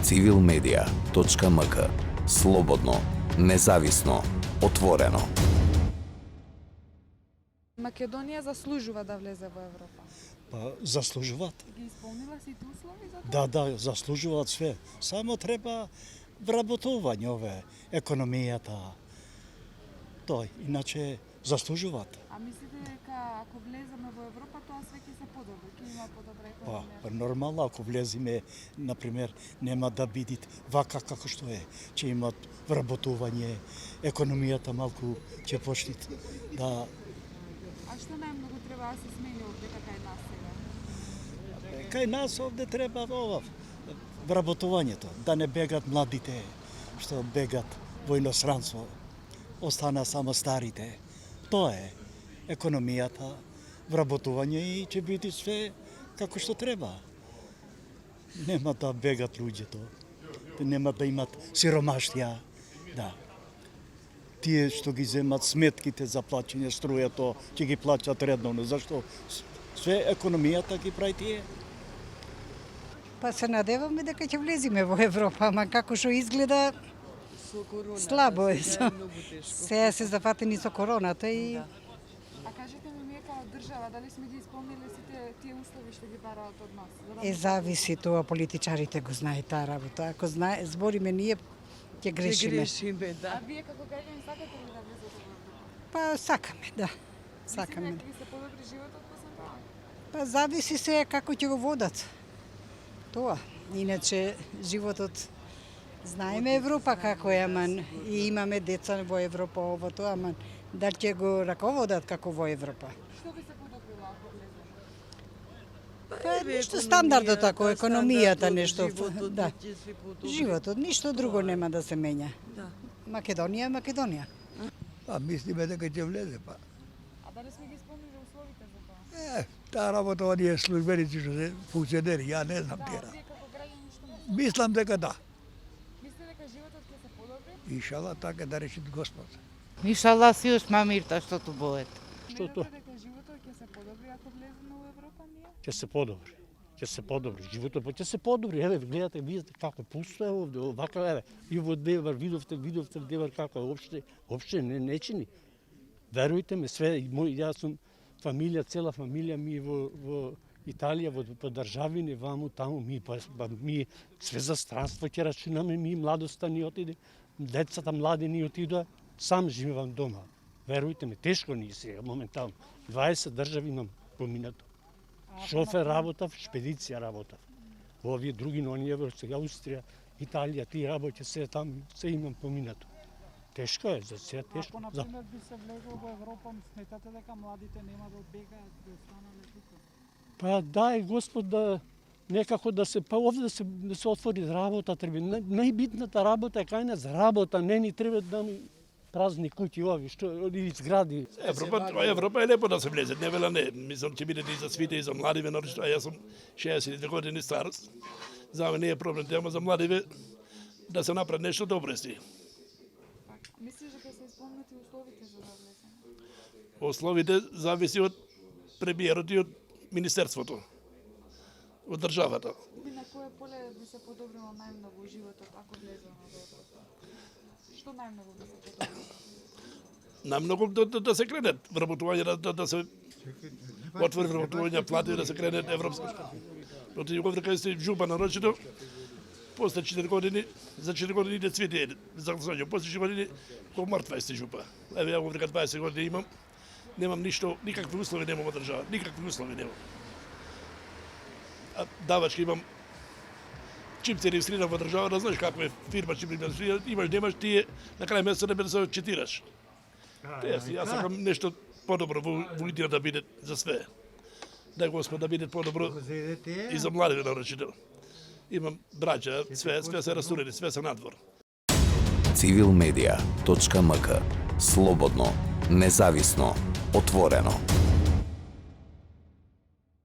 civilmedia.mk. Слободно, независно, отворено. Македонија заслужува да влезе во Европа. Па заслужуваат. Ги исполнила сите услови за тоа? Да, заслужуваат све. Само треба вработување ове економијата. Тој, иначе заслужуваат. А мислите дека ако влеземе во Европа, тоа све ќе се подобри, ќе има подобра економија? Па нормално, ако влеземе, например, нема да биде вака како што е. Ќе имат вработување, економијата малку ќе почне да. А што најмногу треба да се смени овде кај нас сега? Кај нас овде треба ова вработувањето, да не бегат младите, што бегат во иностранство. Остана само старите. Тоа е економијата, вработување и ќе биде све како што треба. Нема да бегат луѓето, нема да имат сиромаштија. Да. Тие што ги земат сметките за плаќање струјето, ќе ги плаќат редовно. Зашто? Све економијата ги прави тие. Па се надеваме дека ќе влеземе во Европа, ама како што изгледа слабо е. Сега се зафатени со короната и А кажете ми, ние као држава, дали сме ги исполнили сите тие услови што ги бараат од нас? За да зависи тоа, политичарите го знаат таа работа. Ако збориме ние, ќе грешиме. А вие како граѓани сакате ли да влезете во Европа? Па сакаме, да. Сакаме. Мислите дека ќе се подобри животот после тоа? Па зависи се како ќе го водат. Тоа. Иначе животот знаеме Европа како е, аман и имаме деца во Европа, ово тоа, аман дали ќе го раководат како во Европа? Што би се подобрило ако влеземе? Па ништо стандардот ако економијата нешто, да. Животот, ништо друго нема да се менја. Македонија е Македонија. Па мислиме дека ќе влезе, па. А дали сме ги исполнили условите за тоа? Таа работа оние службеници што се функционери, ја не знам тера. Вие како граѓани што мислите? Мислам дека да. Мислите дека животот ќе се подобри? Иншала така да реши Господ. Иншалла си još мамирта што ту боет. Што Сметате дека животот ќе се подобри ако влеземе во Европа ние? ќе се подобри. Ќе се подобри животот, па ќе се подобри. Еве гледате, видите како пусто е овде, вака еве. И во Девар видовте Девар како опште не чини. Верујте ме, све јас сум фамилија, цела фамилија ми во Италија, во државини, ваму, таму, ми све за странство ќе рачунаме, ми младоста ни отиде, децата млади ни отидоа, сам живеам дома. Верујте ме, тешко ни сега, моментално. 20 држави имам поминато. Шофер работав, шпедиција работав. Овие други, но оние сега Австрија, Италија, тие работи се там, се имам поминато. Тешко е, за сега тешко. Ако, например, би се влезло во Европа, сметате дека младите нема да одбегаат, да останале тука? Па дај Господ да некако да се овде да се отвори работа треба. Најбитната работа е кај нас работа, не ни треба да ми празни куќи ови што или згради. Европа е лепо да се влезе, не вела не. Мислам ќе биде и за свите и за младиве, но јас сум 62 години старост. За мене не е проблем тема за младиве да се направи нешто добро си. Мислиш дека се исполнети условите за да влеземе? Условите зависи од премиерот и од министерството, од државата. Би на кое поле би се подобрило најмногу животот ако влеземе во Европа? Што најмногу би се подобрило? Најмногу да се крене вработување, да се отвори вработување, плати да се крене европско. Проти овде кај сте жупа нарочито, после 4 години, за 4 години иде цвете, за гласање, после 4 години по мртва сте жупа. Еве ја овде 20 години имам, немам ништо, никакви услови немам во држава, никакви услови немам. А давачки имам чим се регистрира во држава, да знаеш како е фирма чим регистрира, имаш, немаш, тие на крај месеца не бе да се отчетираш. Јас сакам нешто подобро во идеја да биде за све. Дај Господ да биде подобро и за младите нарочито. Имам браќа, све се растурени, све се надвор. civilmedia.mk. Слободно, независно, отворено.